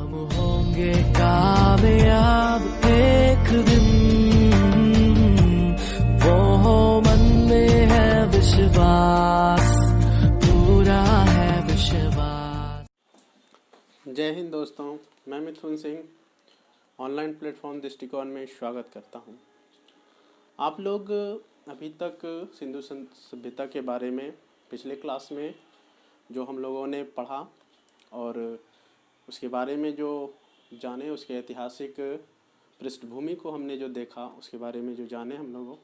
हम होंगे कामयाब एक दिन, वो मन में है विश्वास, पूरा है विश्वास। जय हिंद दोस्तों, मैं मिथुन सिंह ऑनलाइन प्लेटफॉर्म दृष्टिकोण में स्वागत करता हूं। आप लोग अभी तक सिंधु सभ्यता के बारे में पिछले क्लास में जो हम लोगों ने पढ़ा और उसके बारे में जो जाने, उसके ऐतिहासिक पृष्ठभूमि को हमने जो देखा, उसके बारे में जो जाने हम लोगों,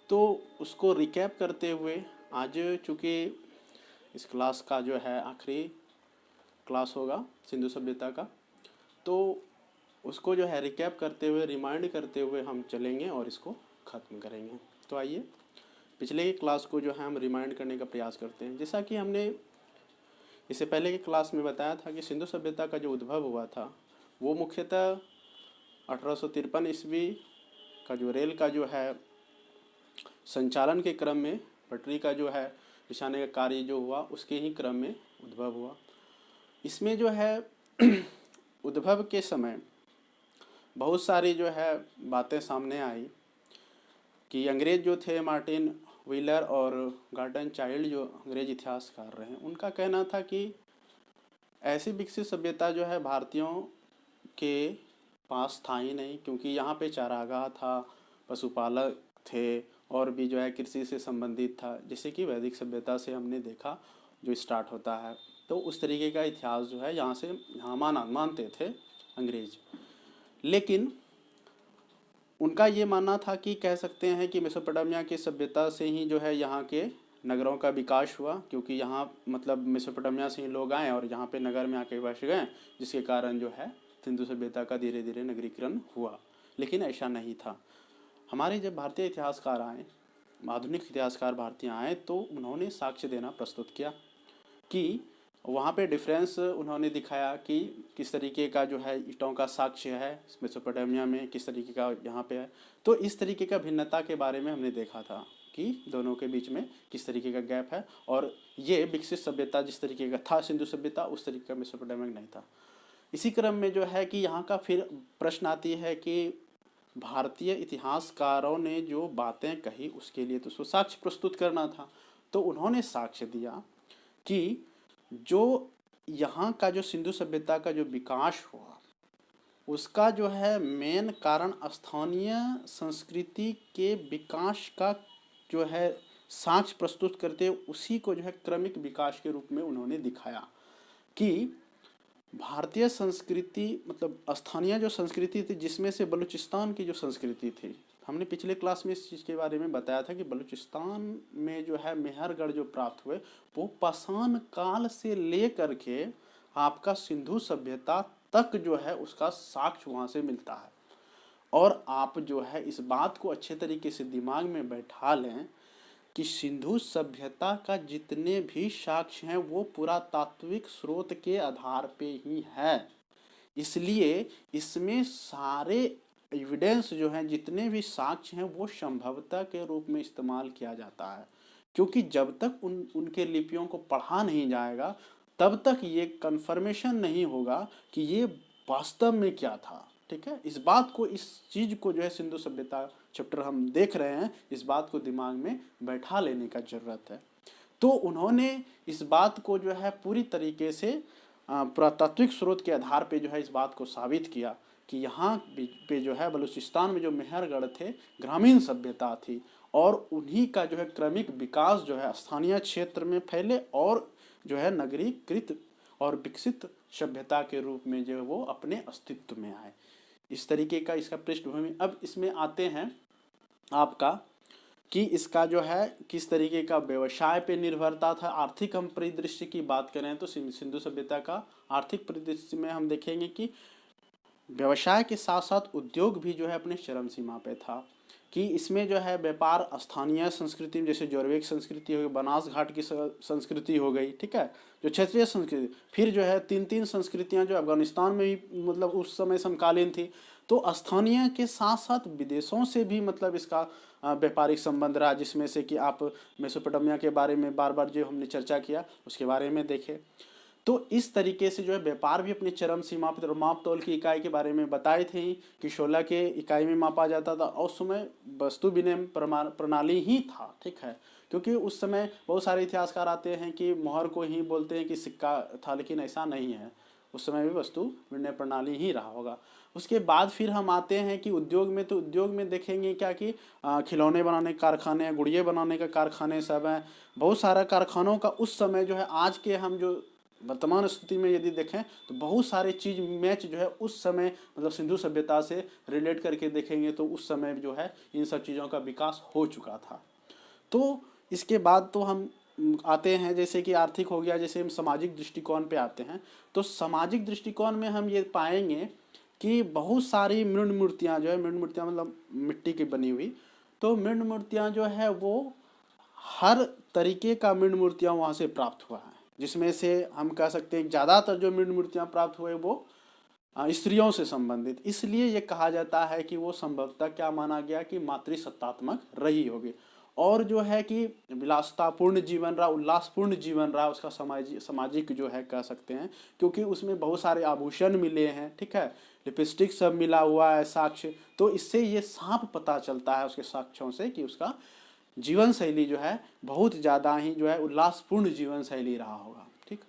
तो उसको रिकैप करते हुए आज चूँकि इस क्लास का जो है आखिरी क्लास होगा सिंधु सभ्यता का, तो उसको जो है रिकैप करते हुए, रिमाइंड करते हुए हम चलेंगे और इसको ख़त्म करेंगे। तो आइए पिछले की क्लास को जो है हम रिमाइंड करने का प्रयास करते हैं। जैसा कि हमने इससे पहले की क्लास में बताया था कि सिंधु सभ्यता का जो उद्भव हुआ था वो मुख्यतः 1853 ईस्वी का जो रेल का जो है संचालन के क्रम में, पटरी का जो है बिछाने का कार्य जो हुआ, उसके ही क्रम में उद्भव हुआ। इसमें जो है उद्भव के समय बहुत सारी जो है बातें सामने आई कि अंग्रेज़ जो थे मार्टिन व्हीलर और गॉर्डन चाइल्ड, जो अंग्रेज इतिहासकार रहे हैं, उनका कहना था कि ऐसी विकसित सभ्यता जो है भारतीयों के पास था ही नहीं, क्योंकि यहाँ पे चारागाह था, पशुपालक थे और भी जो है कृषि से संबंधित था, जैसे कि वैदिक सभ्यता से हमने देखा जो स्टार्ट होता है। तो उस तरीके का इतिहास जो है यहाँ मानते थे अंग्रेज। लेकिन उनका ये मानना था कि कह सकते हैं कि मेसोपोटामिया की सभ्यता से ही जो है यहाँ के नगरों का विकास हुआ, क्योंकि यहाँ मतलब मेसोपोटामिया से ही लोग आए और यहाँ पे नगर में आके बस गए, जिसके कारण जो है सिंधु सभ्यता का धीरे धीरे नगरीकरण हुआ। लेकिन ऐसा नहीं था। हमारे जब भारतीय इतिहासकार आए, आधुनिक इतिहासकार भारतीय आए, तो उन्होंने साक्ष्य देना प्रस्तुत किया कि वहाँ पे डिफरेंस उन्होंने दिखाया कि किस तरीके का जो है ईंटों का साक्ष्य है मेसोपोटामिया में, किस तरीके का यहाँ पे है। तो इस तरीके का भिन्नता के बारे में हमने देखा था कि दोनों के बीच में किस तरीके का गैप है, और ये विकसित सभ्यता जिस तरीके का था सिंधु सभ्यता, उस तरीके का मेसोपोटामिया नहीं था। इसी क्रम में जो है कि यहाँ का फिर प्रश्न आती है कि भारतीय इतिहासकारों ने जो बातें कही उसके लिए तो उसको साक्ष्य प्रस्तुत करना था। तो उन्होंने साक्ष्य दिया कि जो यहाँ का जो सिंधु सभ्यता का जो विकास हुआ, उसका जो है मेन कारण स्थानीय संस्कृति के विकास का जो है साक्ष्य प्रस्तुत करते, उसी को जो है क्रमिक विकास के रूप में उन्होंने दिखाया कि भारतीय संस्कृति मतलब स्थानीय जो संस्कृति थी, जिसमें से बलूचिस्तान की जो संस्कृति थी, हमने पिछले क्लास में इस चीज़ के बारे में बताया था कि बलूचिस्तान में जो है मेहरगढ़ जो प्राप्त हुए, वो पाषाण काल से लेकर के आपका सिंधु सभ्यता तक जो है उसका साक्ष्य वहाँ से मिलता है। और आप जो है इस बात को अच्छे तरीके से दिमाग में बैठा लें कि सिंधु सभ्यता का जितने भी साक्ष्य हैं वो पुरातात्विक स्रोत के आधार पे ही है। इसलिए इसमें सारे एविडेंस जो हैं, जितने भी साक्ष्य हैं, वो संभवतः के रूप में इस्तेमाल किया जाता है, क्योंकि जब तक उनके लिपियों को पढ़ा नहीं जाएगा तब तक ये कन्फर्मेशन नहीं होगा कि ये वास्तव में क्या था। ठीक है, इस बात को, इस चीज़ को जो है सिंधु सभ्यता चैप्टर हम देख रहे हैं, इस बात को दिमाग में बैठा लेने का ज़रूरत है। तो उन्होंने इस बात को जो है पूरी तरीके से पुरातात्विक स्रोत के आधार पे जो है इस बात को साबित किया कि यहाँ पे जो है बलूचिस्तान में जो मेहरगढ़ थे, ग्रामीण सभ्यता थी, और उन्हीं का जो है क्रमिक विकास जो है स्थानीय क्षेत्र में फैले और जो है नगरीकृत और विकसित सभ्यता के रूप में जो है वो अपने अस्तित्व में आए। इस तरीके का इसका पृष्ठभूमि। अब इसमें आते हैं आपका कि इसका जो है किस तरीके का व्यवसाय पे निर्भरता था। आर्थिक हम परिदृश्य की बात करें तो सिंधु सभ्यता का आर्थिक परिदृश्य में हम देखेंगे कि व्यवसाय के साथ साथ उद्योग भी जो है अपने चरम सीमा पे था, कि इसमें जो है व्यापार स्थानीय संस्कृति में, जैसे जौरवेक संस्कृति हो गई, बनास घाट की संस्कृति हो गई, ठीक है, जो क्षेत्रीय संस्कृति, फिर जो है तीन संस्कृतियां जो अफगानिस्तान में भी मतलब उस समय समकालीन थी। तो स्थानीय के साथ साथ विदेशों से भी मतलब इसका व्यापारिक संबंध रहा, जिसमें से कि आप मेसोपोटामिया के बारे में बार बार जो हमने चर्चा किया उसके बारे में देखें। तो इस तरीके से जो है व्यापार भी अपनी चरम सीमा पर, और माप तौल की इकाई के बारे में बताए थे कि 16 के इकाई में मापा जाता था, और उस समय वस्तु विनिमय प्रणाली ही था, ठीक है। क्योंकि उस समय बहुत सारे इतिहासकार आते हैं कि मोहर को ही बोलते हैं कि सिक्का था, लेकिन ऐसा नहीं है, उस समय भी वस्तु विनिमय प्रणाली ही रहा होगा। उसके बाद फिर हम आते हैं कि उद्योग में, तो उद्योग में देखेंगे क्या कि खिलौने बनाने के कारखाने, गुड़िये बनाने का कारखाने सब हैं, बहुत सारा कारखानों का उस समय जो है, आज के हम जो वर्तमान स्थिति में यदि देखें तो बहुत सारे चीज मैच जो है उस समय, मतलब सिंधु सभ्यता से रिलेट करके देखेंगे तो उस समय जो है इन सब चीज़ों का विकास हो चुका था। तो इसके बाद तो हम आते हैं जैसे कि आर्थिक हो गया, जैसे हम सामाजिक दृष्टिकोण पे आते हैं, तो सामाजिक दृष्टिकोण में हम ये पाएंगे कि बहुत सारी मृण मूर्तियाँ जो है, मृण मूर्तियाँ मतलब मिट्टी की बनी हुई, तो मृण मूर्तियाँ जो है वो हर तरीके का मृण मूर्तियाँ वहाँ से प्राप्त हुआ है, जिसमें से हम कह सकते हैं ज़्यादातर जो मृण मूर्तियाँ प्राप्त हुए वो स्त्रियों से संबंधित, इसलिए ये कहा जाता है कि वो संभवतः क्या माना गया कि मातृसत्तात्मक रही होगी। और जो है कि विलासतापूर्ण जीवन रहा, उल्लासपूर्ण जीवन रहा उसका, सामाजिक जो है कह सकते हैं, क्योंकि उसमें बहुत सारे आभूषण मिले हैं, ठीक है, लिपस्टिक सब मिला हुआ है, साक्ष्य, तो इससे ये साफ पता चलता है उसके साक्ष्यों से कि उसका जीवन शैली जो है बहुत ज़्यादा ही जो है उल्लासपूर्ण जीवन शैली रहा होगा, ठीक।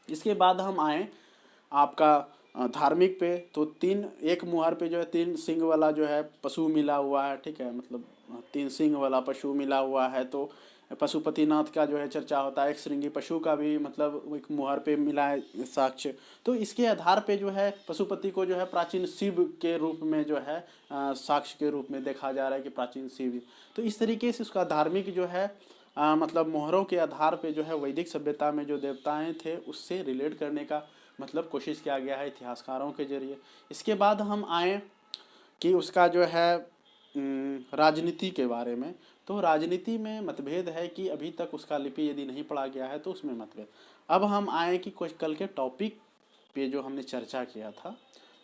इसके बाद हम आए आपका धार्मिक पे, तो एक मुहर पे जो है 3 सिंग वाला जो है पशु मिला हुआ है, ठीक है, मतलब 3 सिंग वाला पशु मिला हुआ है, तो पशुपतिनाथ का जो है चर्चा होता है, एक श्रृंगी पशु का भी मतलब एक मुहर पे मिला है साक्ष्य। तो इसके आधार पे जो है पशुपति को जो है प्राचीन शिव के रूप में जो है साक्ष्य के रूप में देखा जा रहा है कि प्राचीन शिव। तो इस तरीके से उसका धार्मिक जो है मतलब मोहरों के आधार पे जो है वैदिक सभ्यता में जो देवताएं थे उससे रिलेट करने का मतलब कोशिश किया गया है इतिहासकारों के जरिए। इसके बाद हम आए कि उसका जो है राजनीति के बारे में, तो राजनीति में मतभेद है कि अभी तक उसका लिपि यदि नहीं पढ़ा गया है तो उसमें मतभेद। अब हम आए कि कुछ कल के टॉपिक पे जो हमने चर्चा किया था,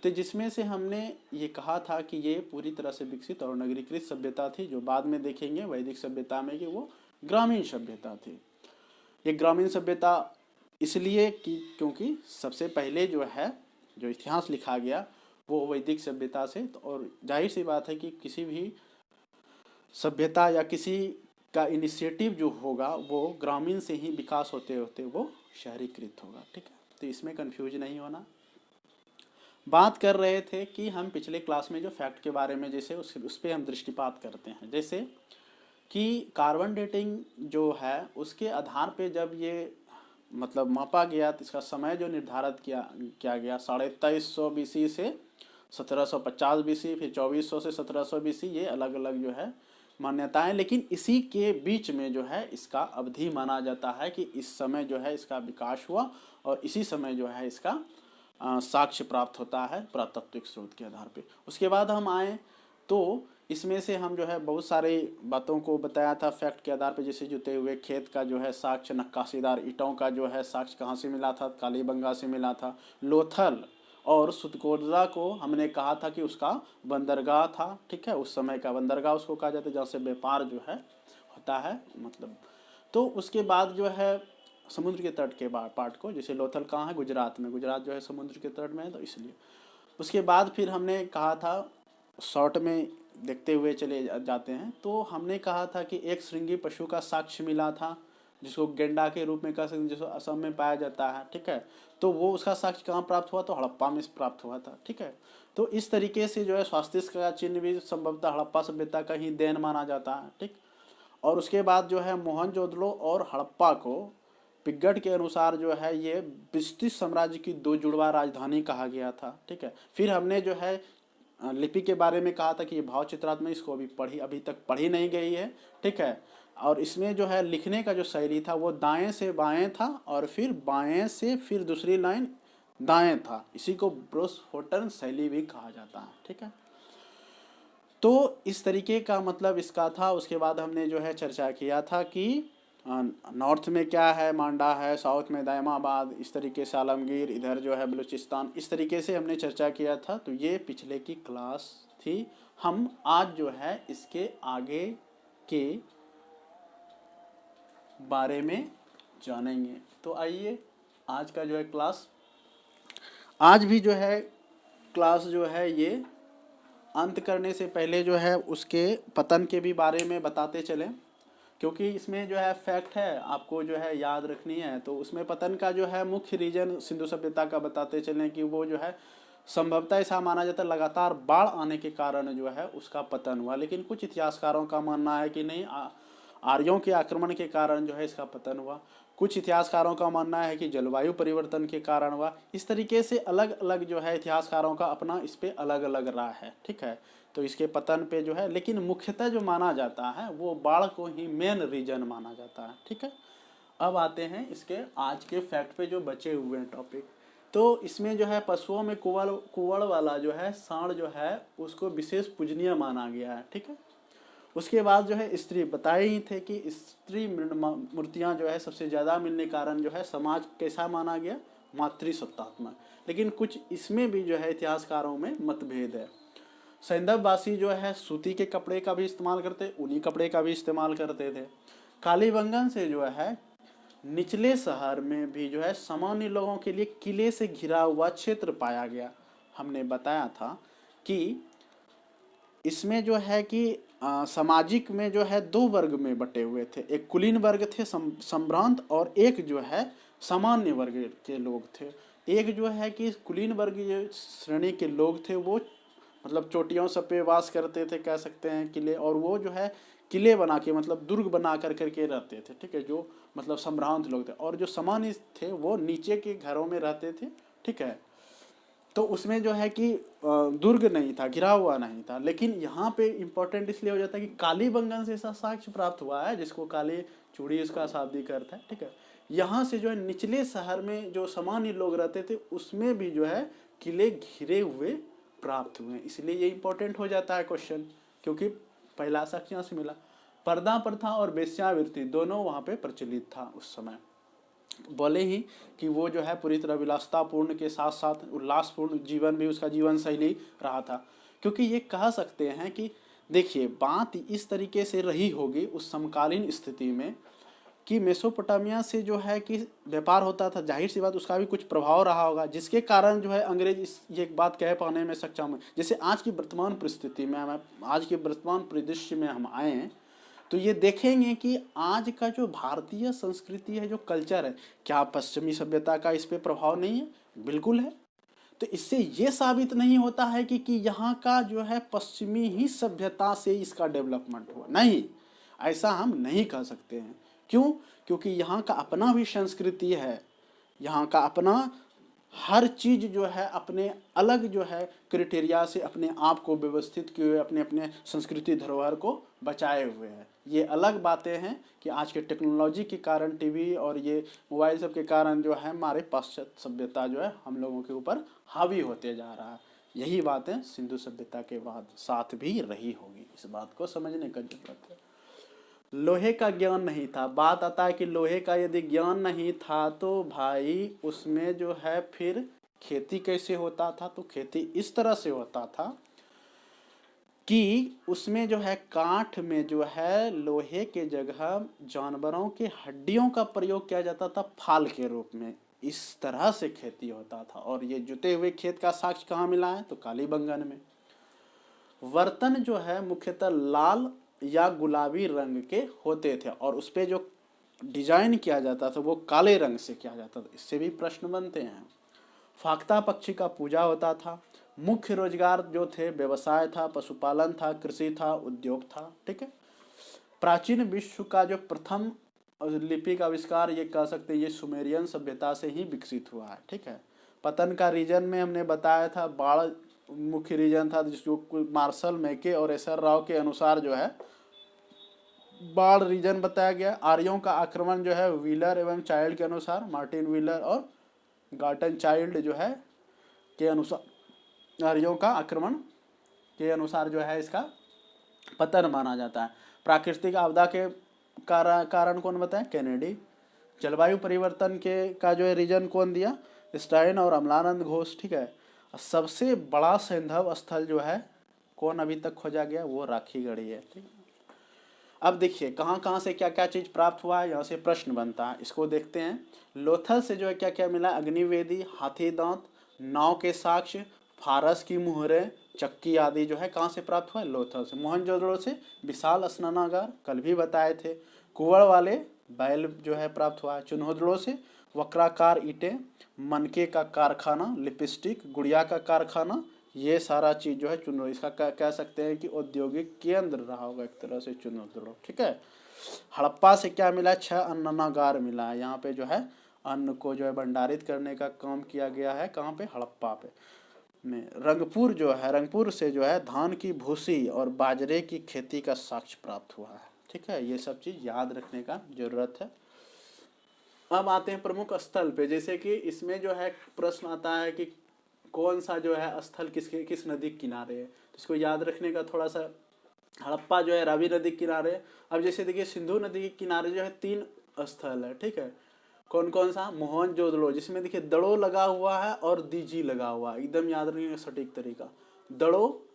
तो जिसमें से हमने ये कहा था कि ये पूरी तरह से विकसित और नगरीकृत सभ्यता थी, जो बाद में देखेंगे वैदिक सभ्यता में कि वो ग्रामीण सभ्यता थी। ये ग्रामीण सभ्यता इसलिए कि क्योंकि सबसे पहले जो है जो इतिहास लिखा गया वो वैदिक सभ्यता से, और जाहिर सी बात है कि किसी भी सभ्यता या किसी का इनिशिएटिव जो होगा वो ग्रामीण से ही विकास होते होते वो शहरीकृत होगा, ठीक है। तो इसमें कंफ्यूज नहीं होना। बात कर रहे थे कि हम पिछले क्लास में जो फैक्ट के बारे में जैसे उस पर हम दृष्टिपात करते हैं, जैसे कि कार्बन डेटिंग जो है उसके आधार पे जब ये मतलब मापा गया तो इसका समय जो निर्धारित किया गया 2350 BC से 1750 BC, फिर 2400 से 1700 BC, ये अलग अलग जो है मान्यताएं, लेकिन इसी के बीच में जो है इसका अवधि माना जाता है कि इस समय जो है इसका विकास हुआ और इसी समय जो है इसका साक्ष्य प्राप्त होता है पुरातात्विक स्रोत के आधार पे। उसके बाद हम आए तो इसमें से हम जो है बहुत सारे बातों को बताया था फैक्ट के आधार पे, जैसे जुते हुए खेत का जो है साक्ष्य, नक्काशीदार ईंटों का जो है साक्ष्य कहाँ से मिला था, कालीबंगा से मिला था। लोथल और सुतकोटरा को हमने कहा था कि उसका बंदरगाह था, ठीक है, उस समय का बंदरगाह उसको कहा जाता है जहाँ से व्यापार जो है होता है मतलब। तो उसके बाद जो है समुद्र के तट के पार्ट को, जैसे लोथल कहाँ है, गुजरात में, गुजरात जो है समुद्र के तट में है, तो इसलिए। उसके बाद फिर हमने कहा था शॉर्ट में देखते हुए चले जाते हैं, तो हमने कहा था कि एक श्रृंगी पशु का साक्ष्य मिला था जिसको गेंडा के रूप में कह सकते हैं, जिसको असम में पाया जाता है, ठीक है। तो वो उसका साक्ष्य कहाँ प्राप्त हुआ, तो हड़प्पा में प्राप्त हुआ था, ठीक है। तो इस तरीके से जो है स्वास्थ्य का चिन्ह भी संभवतः हड़प्पा सभ्यता का ही देन माना जाता है, ठीक। और उसके बाद जो है मोहनजोदड़ो और हड़प्पा को पिगट के अनुसार जो है ये ब्रिटिश साम्राज्य की 2 जुड़वा राजधानी कहा गया था, ठीक है। फिर हमने जो है लिपि के बारे में कहा था कि ये भाव चित्रात्मक, इसको अभी तक पढ़ी नहीं गई है, ठीक है। और इसमें जो है लिखने का जो शैली था वो दाएं से बाएं था और फिर बाएं से फिर दूसरी लाइन दाएं था, इसी को ब्रोसफोर्टन शैली भी कहा जाता है, ठीक है। तो इस तरीके का मतलब इसका था। उसके बाद हमने जो है चर्चा किया था कि नॉर्थ में क्या है, मांडा है, साउथ में दायमाबाद, इस तरीके से आलमगीर, इधर जो है बलूचिस्तान, इस तरीके से हमने चर्चा किया था। तो ये पिछले की क्लास थी। हम आज जो है इसके आगे के बारे में जानेंगे। तो आइए आज का जो है क्लास, आज भी जो है क्लास जो है ये अंत करने से पहले जो है उसके पतन के भी बारे में बताते चलें, क्योंकि इसमें जो है फैक्ट है आपको जो है याद रखनी है। तो उसमें पतन का जो है मुख्य रीजन सिंधु सभ्यता का बताते चलें कि वो जो है संभवतः ऐसा माना जाता है लगातार बाढ़ आने के कारण जो है उसका पतन हुआ, लेकिन कुछ इतिहासकारों का मानना है कि नहीं, आर्यों के आक्रमण के कारण जो है इसका पतन हुआ। कुछ इतिहासकारों का मानना है कि जलवायु परिवर्तन के कारण हुआ। इस तरीके से अलग अलग जो है इतिहासकारों का अपना इस पे अलग अलग राय है, ठीक है। तो इसके पतन पे जो है, लेकिन मुख्यतः जो माना जाता है वो बाढ़ को ही मेन रीजन माना जाता है, ठीक है। अब आते हैं इसके आज के फैक्ट पे जो बचे हुए हैं टॉपिक। तो इसमें जो है पशुओं में कुंवड़ वाला जो है सांड जो है उसको विशेष पूजनीय माना गया है, ठीक है। उसके बाद जो है स्त्री बताए ही थे कि स्त्री मूर्तियां जो है सबसे ज़्यादा मिलने कारण जो है समाज कैसा माना गया, मातृसत्तात्मक। लेकिन कुछ इसमें भी जो है इतिहासकारों में मतभेद है। सैंधववासी जो है सूती के कपड़े का भी इस्तेमाल करते, ऊनी कपड़े का भी इस्तेमाल करते थे। कालीबंगन से जो है निचले शहर में भी जो है सामान्य लोगों के लिए किले से घिरा हुआ क्षेत्र पाया गया। हमने बताया था कि इसमें जो है कि सामाजिक में जो है दो वर्ग में बटे हुए थे, एक कुलीन वर्ग थे संभ्रांत, और एक जो है सामान्य वर्ग के लोग थे। एक जो है कि कुलीन वर्ग श्रेणी के लोग थे वो मतलब चोटियों सब पे वास करते थे, कह सकते हैं किले, और वो जो है किले बना के मतलब दुर्ग बना करके रहते थे, ठीक है, जो मतलब संभ्रांत लोग थे। और जो सामान्य थे वो नीचे के घरों में रहते थे, ठीक है। तो उसमें जो है कि दुर्ग नहीं था, घिरा हुआ नहीं था। लेकिन यहाँ पे इम्पोर्टेंट इसलिए हो जाता है कि कालीबंगन से ऐसा साक्ष्य प्राप्त हुआ है, जिसको काली चूड़ी इसका शाब्दिक अर्थ है, ठीक है। यहाँ से जो है निचले शहर में जो सामान्य लोग रहते थे उसमें भी जो है किले घिरे हुए प्राप्त हुए, इसलिए ये इंपॉर्टेंट हो जाता है क्वेश्चन, क्योंकि पहला साक्ष्य यहाँ से मिला। पर्दा प्रथा और वेश्यावृत्ति दोनों वहाँ पे प्रचलित था उस समय। बोले ही कि वो जो है पूरी तरह विलासतापूर्ण के साथ साथ उल्लासपूर्ण जीवन भी उसका जीवन शैली रहा था। क्योंकि ये कह सकते हैं कि देखिए बात इस तरीके से रही होगी उस समकालीन स्थिति में कि मेसोपोटामिया से जो है कि व्यापार होता था, जाहिर सी बात उसका भी कुछ प्रभाव रहा होगा, जिसके कारण जो है अंग्रेज ये बात कह पाने में सक्षम है। जैसे आज की वर्तमान परिस्थिति में हम आज के वर्तमान परिदृश्य में हम आए हैं तो ये देखेंगे कि आज का जो भारतीय संस्कृति है, जो कल्चर है, क्या पश्चिमी सभ्यता का इस पे प्रभाव नहीं है? बिल्कुल है। तो इससे ये साबित नहीं होता है कि यहाँ का जो है पश्चिमी ही सभ्यता से इसका डेवलपमेंट हुआ, नहीं, ऐसा हम नहीं कह सकते हैं। क्यों? क्योंकि यहाँ का अपना भी संस्कृति है, यहाँ का अपना हर चीज़ जो है अपने अलग जो है क्राइटेरिया से अपने आप को व्यवस्थित किए हुए अपने अपने संस्कृति धरोहर को बचाए हुए हैं। ये अलग बातें हैं कि आज के टेक्नोलॉजी के कारण, टीवी और ये मोबाइल सब के कारण जो है हमारे पाश्चात्य सभ्यता जो है हम लोगों के ऊपर हावी होते जा रहा है। यही बातें सिंधु सभ्यता के बाद साथ भी रही होगी, इस बात को समझने का जरूरत है। लोहे का ज्ञान नहीं था, बात आता है कि लोहे का यदि ज्ञान नहीं था तो भाई उसमें जो है फिर खेती कैसे होता था? तो खेती इस तरह से होता था कि उसमें जो है काठ में जो है लोहे के जगह जानवरों के हड्डियों का प्रयोग किया जाता था फाल के रूप में। इस तरह से खेती होता था। और ये जुते हुए खेत का साक्ष्य कहाँ मिला है? तो कालीबंगन में। बर्तन जो है मुख्यतः लाल या गुलाबी रंग के होते थे और उस पर जो डिजाइन किया जाता था वो काले रंग से किया जाता था। इससे भी प्रश्न बनते हैं। फाख्ता पक्षी का पूजा होता था। मुख्य रोजगार जो थे व्यवसाय था, पशुपालन था, कृषि था, उद्योग था, ठीक है। प्राचीन विश्व का जो प्रथम लिपि का आविष्कार ये कह सकते हैं ये सुमेरियन सभ्यता से ही विकसित हुआ है, ठीक है। पतन का रीजन में हमने बताया था बाढ़ मुख्य रीजन था, जिसको मार्शल मैके और एसआर राव के अनुसार जो है बाढ़ रीजन बताया गया। आर्यों का आक्रमण जो है व्हीलर एवं चाइल्ड के अनुसार, मार्टिन व्हीलर और गार्टन चाइल्ड जो है के अनुसार आर्यों का आक्रमण के अनुसार जो है इसका पतन माना जाता है। प्राकृतिक आपदा के कारण कौन बताए? कैनेडी। जलवायु परिवर्तन के का जो है रीजन कौन दिया? स्टाइन और अमलानंद घोष, ठीक है। सबसे बड़ा सैंधव स्थल जो है कौन अभी तक खोजा गया? वो राखीगढ़ी है, ठीक है। अब देखिए कहाँ कहाँ से क्या क्या चीज़ प्राप्त हुआ है, यहाँ से प्रश्न बनता है, इसको देखते हैं। लोथल से जो है क्या क्या मिला, अग्निवेदी, हाथी दांत, नाव के साक्ष्य, फारस की मुहरें, चक्की आदि जो है कहाँ से प्राप्त हुआ है, लोथल से। मोहनजोदड़ो से विशाल स्नानागार, कल भी बताए थे। कुंवड़ वाले बैल जो है प्राप्त हुआ है। चुन्होदड़ो से वक्राकार ईंटें, मनके का कारखाना, लिपस्टिक, गुड़िया का कारखाना, ये सारा चीज़ जो है चुनरो, इसका कह सकते हैं कि औद्योगिक केंद्र रहा होगा एक तरह से चुनरो, ठीक है। हड़प्पा से क्या मिला, 6 अन्नागार मिला है। यहाँ पे जो है अन्न को जो है भंडारित करने का काम किया गया है, कहाँ पे, हड़प्पा पे में। रंगपुर जो है, रंगपुर से जो है धान की भूसी और बाजरे की खेती का साक्ष्य प्राप्त हुआ है, ठीक है। ये सब चीज़ याद रखने का जरूरत है। अब आते हैं प्रमुख स्थल पे, जैसे कि इसमें जो है प्रश्न आता है कि कौन सा जो है स्थल किस नदी के किनारे है, तो इसको याद रखने का थोड़ा सा। हड़प्पा जो है रावी नदी के किनारे। अब जैसे देखिए सिंधु नदी के किनारे जो है 3 स्थल है, ठीक है। कौन कौन सा, मोहनजोदड़ो, जिसमें देखिए दड़ो लगा हुआ है और दीजी लगा हुआ है, एकदम याद रखिएगा सटीक तरीका, दड़ो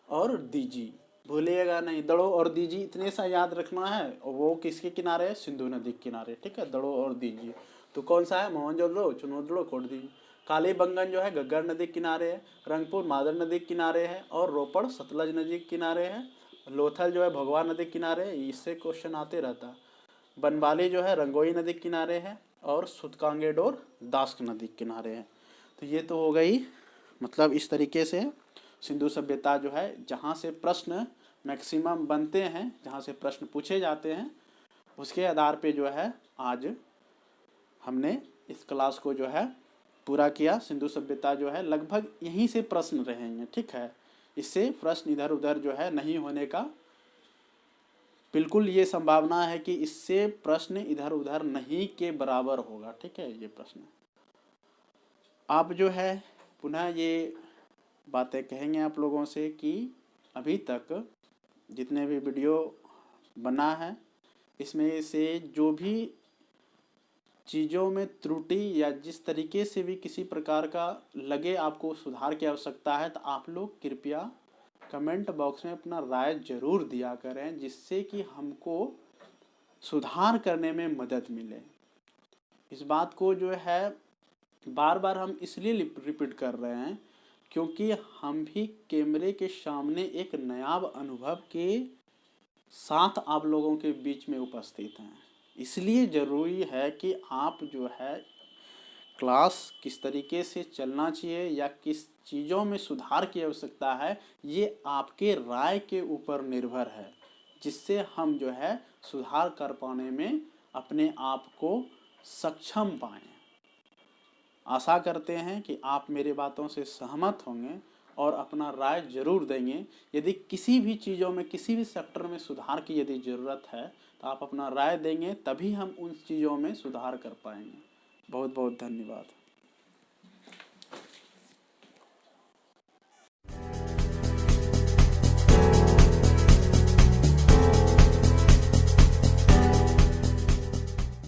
और दीजी, भूलिएगा नहीं, दड़ो और दीजी इतने सा याद रखना है। और वो किसके किनारे है, सिंधु नदी के किनारे, ठीक है, दड़ो और दीजी। तो कौन सा है, मोहनजोदड़ो, चुनोदड़ो, कोटदीजी। कालीबंगन जो है घग्गर नदी के किनारे है। रंगपुर मादर नदी के किनारे है। और रोपड़ सतलज नदी के किनारे है। लोथल जो है भगवा नदी के किनारे है, इससे क्वेश्चन आते रहता है। बनवाली जो है रंगोई नदी के किनारे है। और सुतकांगेडोर दास्क नदी के किनारे है। तो ये तो हो गई, मतलब इस तरीके से सिंधु सभ्यता जो है जहाँ से प्रश्न मैक्सिमम बनते हैं, जहाँ से प्रश्न पूछे जाते हैं, उसके आधार पे जो है आज हमने इस क्लास को जो है पूरा किया। सिंधु सभ्यता जो है लगभग यहीं से प्रश्न रहेंगे, ठीक है। इससे प्रश्न इधर उधर जो है नहीं होने का बिल्कुल ये संभावना है कि इससे प्रश्न इधर उधर नहीं के बराबर होगा, ठीक है। ये प्रश्न आप जो है पुनः ये बातें कहेंगे आप लोगों से कि अभी तक जितने भी वीडियो बना है इसमें से जो भी चीज़ों में त्रुटि या जिस तरीके से भी किसी प्रकार का लगे आपको सुधार की आवश्यकता है, तो आप लोग कृपया कमेंट बॉक्स में अपना राय जरूर दिया करें, जिससे कि हमको सुधार करने में मदद मिले। इस बात को जो है बार बार हम इसलिए रिपीट कर रहे हैं क्योंकि हम भी कैमरे के सामने एक नायाब अनुभव के साथ आप लोगों के बीच में उपस्थित हैं। इसलिए ज़रूरी है कि आप जो है क्लास किस तरीके से चलना चाहिए या किस चीज़ों में सुधार की आवश्यकता है, ये आपके राय के ऊपर निर्भर है, जिससे हम जो है सुधार कर पाने में अपने आप को सक्षम पाएँ। आशा करते हैं कि आप मेरी बातों से सहमत होंगे और अपना राय जरूर देंगे। यदि किसी भी चीज़ों में किसी भी सेक्टर में सुधार की यदि ज़रूरत है तो आप अपना राय देंगे, तभी हम उन चीज़ों में सुधार कर पाएंगे। बहुत बहुत धन्यवाद।